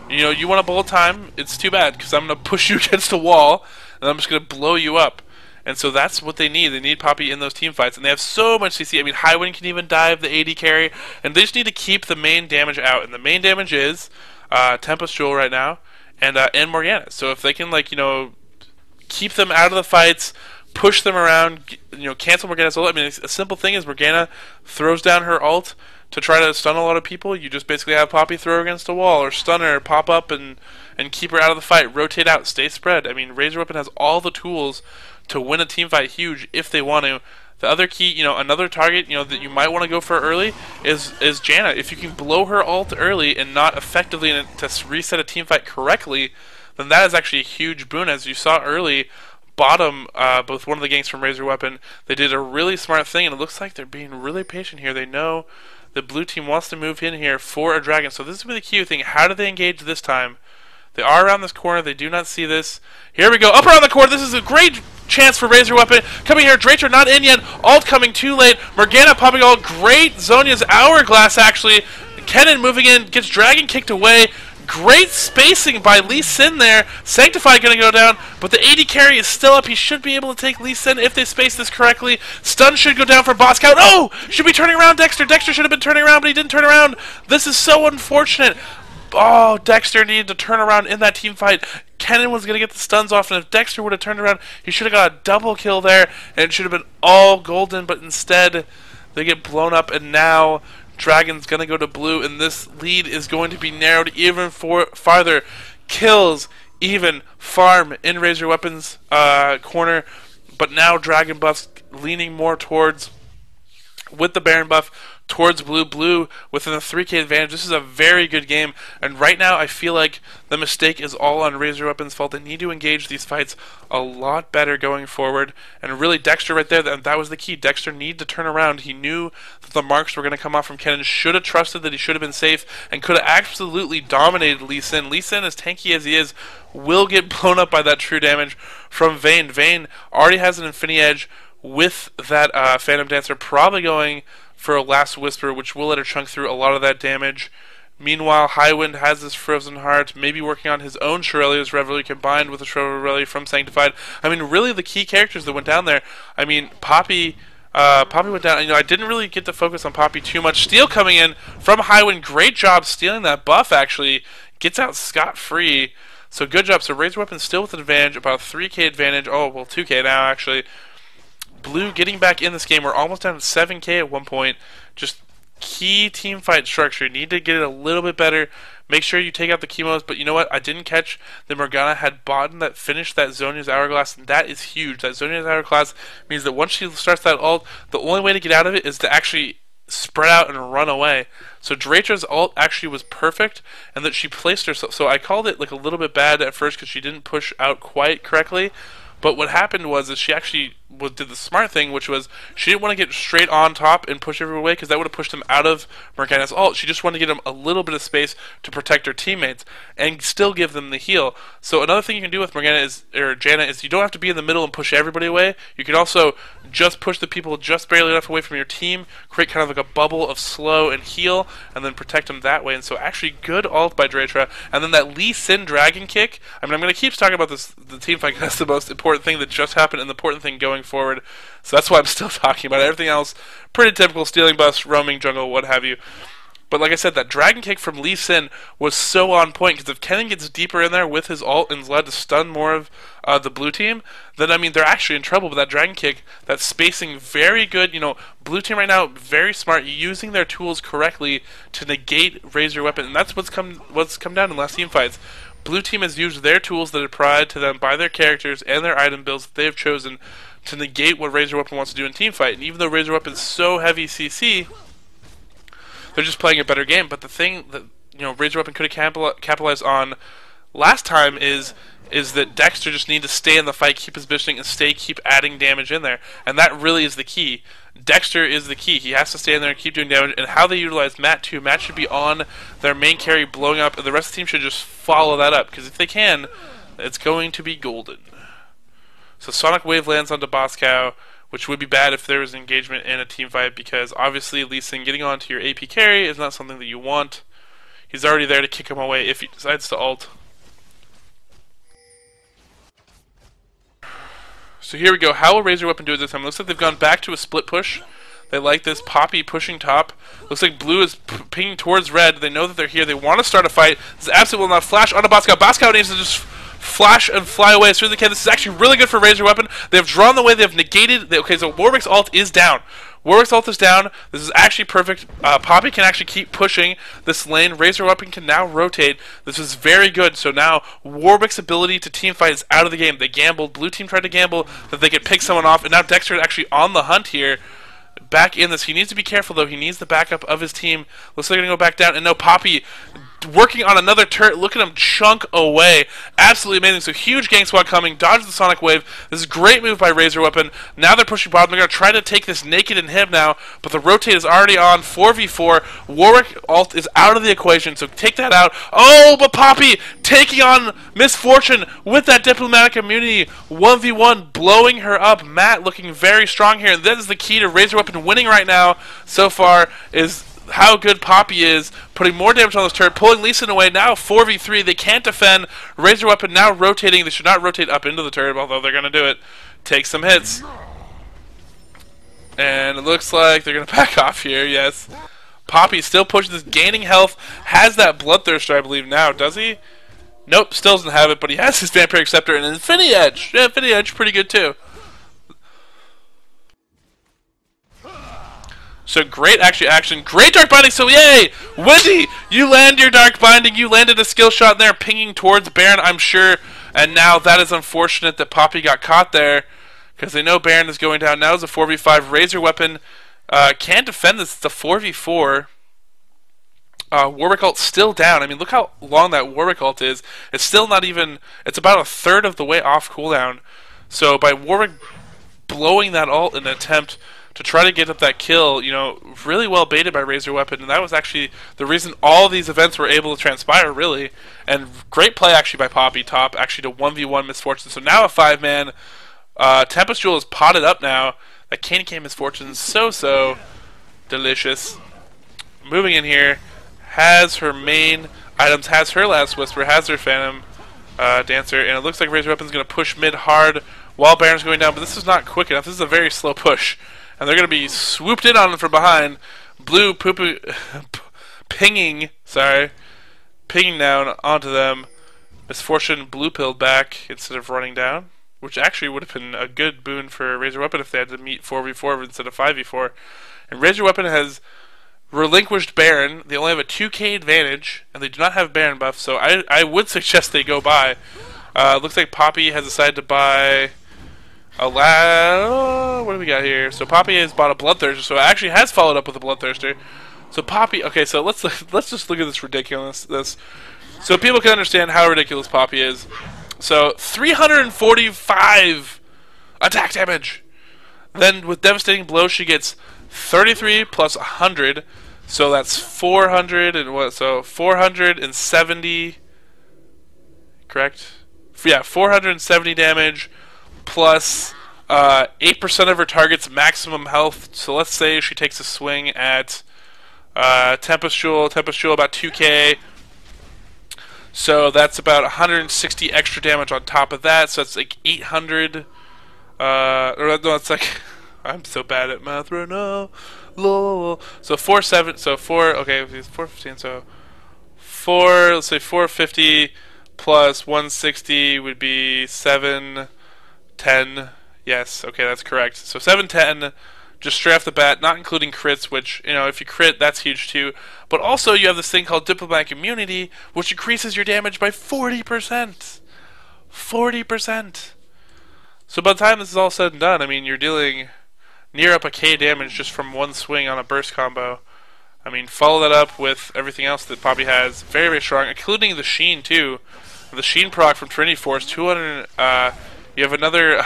You want a bullet time, it's too bad, because I'm going to push you against the wall and I'm just going to blow you up. And so that's what they need. They need Poppy in those team fights, and they have so much CC. Highwind can even dive the AD carry, and they just need to keep the main damage out. And the main damage is Tempest Jewel right now and Morgana. So if they can keep them out of the fights, push them around, cancel Morgana's ult. A simple thing is Morgana throws down her ult to try to stun a lot of people. You just basically have Poppy throw her against a wall, or stun her, pop up and keep her out of the fight, rotate out, stay spread. Raise Your Weapon has all the tools to win a team fight huge if they want to. The other key, another target, that you might want to go for early is Janna. If you can blow her ult early and not effectively to reset a team fight correctly, then that is actually a huge boon. As you saw early, bottom, both one of the ganks from Raise Your Weapon, they did a really smart thing, and it looks like they're being really patient here. They know the blue team wants to move in here for a dragon. So this is the key thing. How do they engage this time? They are around this corner. They do not see this. Here we go. Up around the corner. This is a great chance for RaiseYourWeapon. Coming here. Drater not in yet. Alt coming too late. Morgana popping ult. Great Zhonya's Hourglass, actually. Kennen moving in. Gets Dragon kicked away. Great spacing by Lee Sin there. Sanctify going to go down, but the AD carry is still up. He should be able to take Lee Sin if they space this correctly. Stun should go down for Boss Cow. No! Should be turning around Dexter. Dexter should have been turning around, but he didn't turn around. This is so unfortunate. Oh, Dexter needed to turn around in that team fight. Kennen was going to get the stuns off, and if Dexter would have turned around, he should have got a double kill there, and it should have been all golden, but instead, they get blown up, and now Dragon's going to go to blue, and this lead is going to be narrowed even farther. Kills even farm in RaiseYourWeapon's corner, but now Dragon buffs leaning more towards, with the Baron buff, towards blue. Blue within a 3k advantage. This is a very good game, and right now I feel like the mistake is all on RaiseYourWeapon's fault. They need to engage these fights a lot better going forward, and really Dexter right there, that was the key. Dexter needed to turn around. He knew that the marks were going to come off from Kennen, should have trusted that he should have been safe, and could have absolutely dominated Lee Sin. Lee Sin, as tanky as he is, will get blown up by that true damage from Vayne. Vayne already has an Infinity Edge with that Phantom Dancer, probably going for a Last Whisper, which will let her chunk through a lot of that damage. Meanwhile, Highwind has this Frozen Heart, maybe working on his own Shurelya's Reveille combined with the Reveille from Sanctified. I mean, really the key characters that went down there. I mean, Poppy went down. You know, I didn't really get to focus on Poppy too much. Steel coming in from Highwind. Great job stealing that buff, actually. Gets out scot-free. So good job. So RaiseYourWeapon still with an advantage, about a 3k advantage. Oh, well, 2k now, actually. Blue getting back in this game. We're almost down to 7k at one point. Just key team fight structure. You need to get it a little bit better. Make sure you take out the chemos. But you know what? I didn't catch that Morgana had bottom that finished that Zhonya's Hourglass, and that is huge. That Zhonya's Hourglass means that once she starts that ult, the only way to get out of it is to actually spread out and run away. So Drater's ult actually was perfect, and that she placed herself. So I called it like a little bit bad at first because she didn't push out quite correctly. But what happened was that she actually did the smart thing, which was she didn't want to get straight on top and push everyone away, because that would have pushed them out of Morgana's ult. She just wanted to give them a little bit of space to protect her teammates and still give them the heal. So another thing you can do with Morgana or Janna is you don't have to be in the middle and push everybody away. You can also just push the people just barely enough away from your team, create kind of like a bubble of slow and heal, and then protect them that way. And so actually good ult by Dratra. And then that Lee Sin Dragon kick. I mean, I'm going to keep talking about this, the team fight, because that's the most important thing that just happened and the important thing going forward. So that's why I'm still talking about it. Everything else, pretty typical, stealing buffs, roaming jungle, what have you. But like I said, that dragon kick from Lee Sin was so on point, because if Kennen gets deeper in there with his ult and is allowed to stun more of the blue team, then I mean they're actually in trouble with that dragon kick. That spacing, very good. You know, blue team right now, very smart, using their tools correctly to negate RaiseYourWeapon, and that's what's come down in last team fights. Blue team has used their tools that are provided to them by their characters and their item builds that they have chosen to negate what RaiseYourWeapon wants to do in team fight. And even though RaiseYourWeapon is so heavy CC, they're just playing a better game. But the thing that RaiseYourWeapon could have capitalized on last time is that Dexter just needed to stay in the fight, keep his positioning, and keep adding damage in there. And that really is the key. Dexter is the key. He has to stay in there and keep doing damage. And how they utilize Matt too. Matt should be on their main carry blowing up, and the rest of the team should just follow that up. Because if they can, it's going to be golden. So Sonic Wave lands onto Boss Cow, which would be bad if there was an engagement in a team fight, because obviously Lee Sin getting onto your AP carry is not something that you want. He's already there to kick him away if he decides to ult. So here we go. How will RaiseYourWeapon do it this time? Looks like they've gone back to a split push. They like this. Poppy pushing top. Looks like blue is pinging towards red. They know that they're here. They want to start a fight. This absolutely will not flash onto Boss Cow. Boss Cow needs to just flash and fly away as soon as they can. This is actually really good for RaiseYourWeapon. They've drawn the way. They've negated. Okay, so Warwick's ult is down. Warwick's ult is down. This is actually perfect. Poppy can actually keep pushing this lane. RaiseYourWeapon can now rotate. This is very good. So now Warwick's ability to team fight is out of the game. They gambled. Blue team tried to gamble that they could pick someone off, and now Dexter is actually on the hunt here. Back in this. He needs to be careful, though. He needs the backup of his team. Looks like they're going to go back down. And no, Poppy working on another turret. Look at him chunk away. Absolutely amazing. So huge gang squad coming. Dodge the Sonic Wave. This is a great move by RaiseYourWeapon. Now they're pushing bottom. They're going to try to take this naked inhib now, but the rotate is already on. 4v4. Warwick ult is out of the equation, so take that out. Oh, but Poppy taking on Misfortune with that diplomatic immunity. 1v1, blowing her up. Matt looking very strong here, and that is the key to RaiseYourWeapon winning right now so far, is how good Poppy is, putting more damage on this turret, pulling Lee Sin away. Now 4v3, they can't defend. RaiseYourWeapon now rotating. They should not rotate up into the turret, although they're going to do it. Take some hits. And it looks like they're going to back off here, yes. Poppy still pushing this, gaining health, has that Bloodthirster, I believe, now, does he? Nope, still doesn't have it, but he has his Vampiric Scepter and Infinity Edge. Yeah, Infinity Edge, pretty good too. So great action, great Dark Binding, so yay! Wendy, you land your Dark Binding, you landed a skill shot there, pinging towards Baron, I'm sure, and now that is unfortunate that Poppy got caught there, because they know Baron is going down. Now it's a 4v5, RaiseYourWeapon can't defend this, it's a 4v4. Warwick ult still down. I mean, look how long that Warwick ult is. It's still not even, it's about a third of the way off cooldown. So by Warwick blowing that ult in an attempt to try to get up that kill, you know, really well baited by RaiseYourWeapon, and that was actually the reason all these events were able to transpire, really. And great play actually by Poppy top, actually to 1v1 Misfortune. So now a 5-man. Tempest Jewel is potted up now. That Candy Cane Misfortune is so delicious. Moving in here, has her main items, has her Last Whisper, has her Phantom Dancer, and it looks like RaiseYourWeapon is going to push mid hard while Baron's going down, but this is not quick enough. This is a very slow push. And they're going to be swooped in on them from behind. Blue pinging down onto them. Misfortune blue-pilled back instead of running down, which actually would have been a good boon for RaiseYourWeapon if they had to meet 4v4 instead of 5v4. And RaiseYourWeapon has relinquished Baron. They only have a 2k advantage, and they do not have Baron buff, so I would suggest they go buy. Looks like Poppy has decided to buy what do we got here? So Poppy has bought a Bloodthirster, so it actually has followed up with a Bloodthirster. So Poppy, okay, so let's just look at this ridiculousness. So people can understand how ridiculous Poppy is. So 345 attack damage. Then with Devastating Blow, she gets 33 plus 100, so that's 400 and what? So 470, correct? Yeah, 470 damage. Plus 8% of her target's maximum health. So let's say she takes a swing at Tempest Jewel about 2k. So that's about 160 extra damage on top of that. So it's like 800. Or no, it's like I'm so bad at math right now. Lol. So 4 okay, 415. So 4. Let's say 450 plus 160 would be 710. Yes, okay, that's correct. So 710, just straight off the bat, not including crits, which, you know, if you crit, that's huge too. But also you have this thing called Diplomatic Immunity, which increases your damage by 40%. 40%. So by the time this is all said and done, I mean, you're dealing near up a K damage just from one swing on a burst combo. I mean, follow that up with everything else that Poppy has. Very, very strong, including the Sheen too. The Sheen proc from Trinity Force, 200, you have another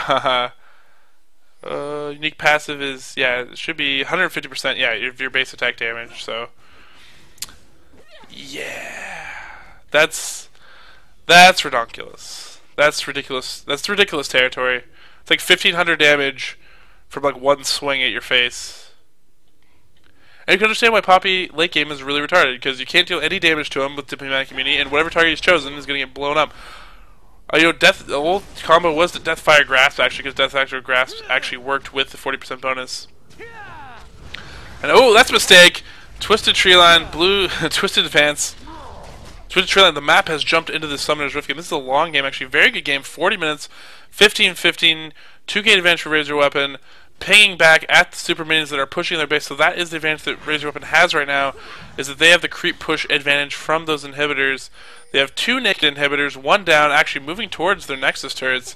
unique passive is, yeah, it should be 150%, yeah, of your base attack damage, so yeah, that's ridiculous. That's ridiculous territory. It's like 1500 damage from like one swing at your face. And you can understand why Poppy late game is really retarded, because you can't deal any damage to him with Diplomatic Immunity, and whatever target he's chosen is going to get blown up. You know, the old combo was the Deathfire Grasp, actually, because Deathfire Grasp actually worked with the 40% bonus. And oh, that's a mistake! Twisted Tree Line, blue, Twisted Advance. Twisted Tree Line, the map has jumped into the Summoner's Rift game. This is a long game, actually. Very good game, 40 minutes, 15-15, 2k advantage for RaiseYourWeapon. Pinging back at the super minions that are pushing their base, so that is the advantage that RaiseYourWeapon has right now, is that they have the creep push advantage from those inhibitors. They have 2 naked inhibitors, 1 down, actually moving towards their Nexus turrets.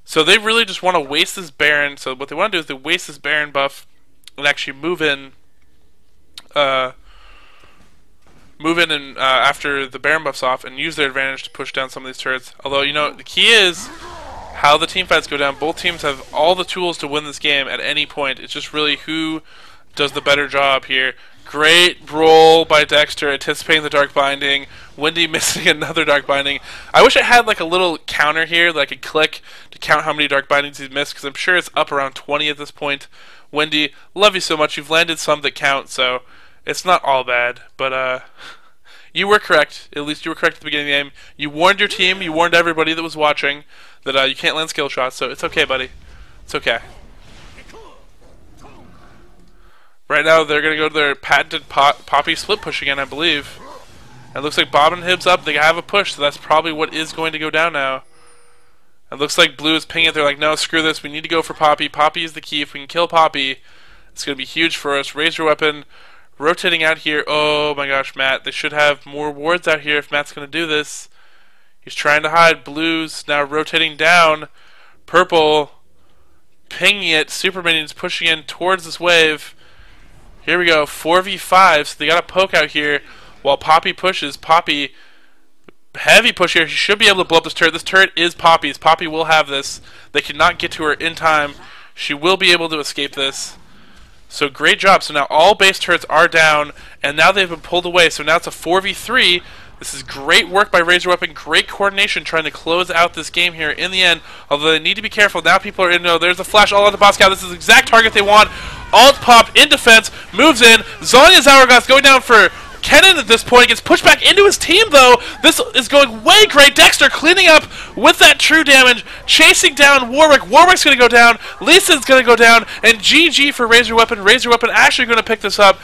So they really just want to waste this Baron. So what they want to do is they waste this Baron buff and actually move in move in and after the Baron buff's off and use their advantage to push down some of these turrets. Although, you know, the key is how the team fights go down. Both teams have all the tools to win this game at any point. It's just really who does the better job here. Great roll by Dexter, anticipating the Dark Binding. Wendy missing another Dark Binding. I wish I had like a little counter here that I could click to count how many Dark Bindings he's missed, because I'm sure it's up around 20 at this point. Wendy, love you so much. You've landed some that count, so it's not all bad. But you were correct. At least you were correct at the beginning of the game. You warned your team. You warned everybody that was watching that you can't land skill shots, so it's okay, buddy. It's okay. Right now, they're going to go to their patented Poppy split push again, I believe. It looks like Bob and Hibbs up. They have a push, so that's probably what is going to go down now. It looks like Blue is pinging it. They're like, no, screw this. We need to go for Poppy. Poppy is the key. If we can kill Poppy, it's going to be huge for us. Raise your weapon. Rotating out here. Oh, my gosh, Matt. They should have more wards out here if Matt's going to do this. He's trying to hide. Blue's now rotating down. Purple pinging it. Super Minions pushing in towards this wave. Here we go, 4v5, so they got a poke out here while Poppy pushes. Poppy, heavy push here. She should be able to blow up this turret. This turret is Poppy's. Poppy will have this. They cannot get to her in time. She will be able to escape this. So great job. So now all base turrets are down, and now they've been pulled away. So now it's a 4v3. This is great work by Razor Weapon. Great coordination trying to close out this game here in the end. Although they need to be careful. Now people are in. No, there's a flash all on the boss cow. This is the exact target they want. Alt pop in defense. Moves in. Zonya's Hourglass going down for Kennen at this point. Gets pushed back into his team though. This is going way great. Dexter cleaning up with that true damage. Chasing down Warwick. Warwick's going to go down. Lisa's going to go down. And GG for Razor Weapon. Razor Weapon actually going to pick this up.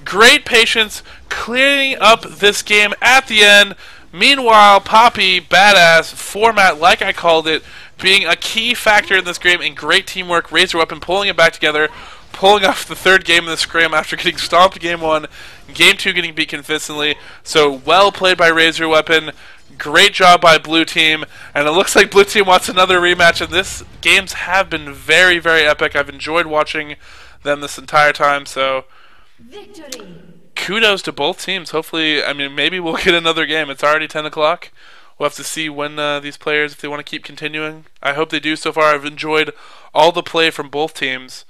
Great patience, clearing up this game at the end. Meanwhile, Poppy, badass, format like I called it, being a key factor in this game, and great teamwork. Razor Weapon pulling it back together, pulling off the third game of the Scrim after getting stomped game 1, game 2 getting beat convincingly. So well played by Razor Weapon. Great job by Blue Team, and it looks like Blue Team wants another rematch, and this games have been very, very epic. I've enjoyed watching them this entire time, so victory. Kudos to both teams. Hopefully, I mean, maybe we'll get another game. It's already 10 o'clock. We'll have to see when these players, if they want to keep continuing. I hope they do. So far, I've enjoyed all the play from both teams.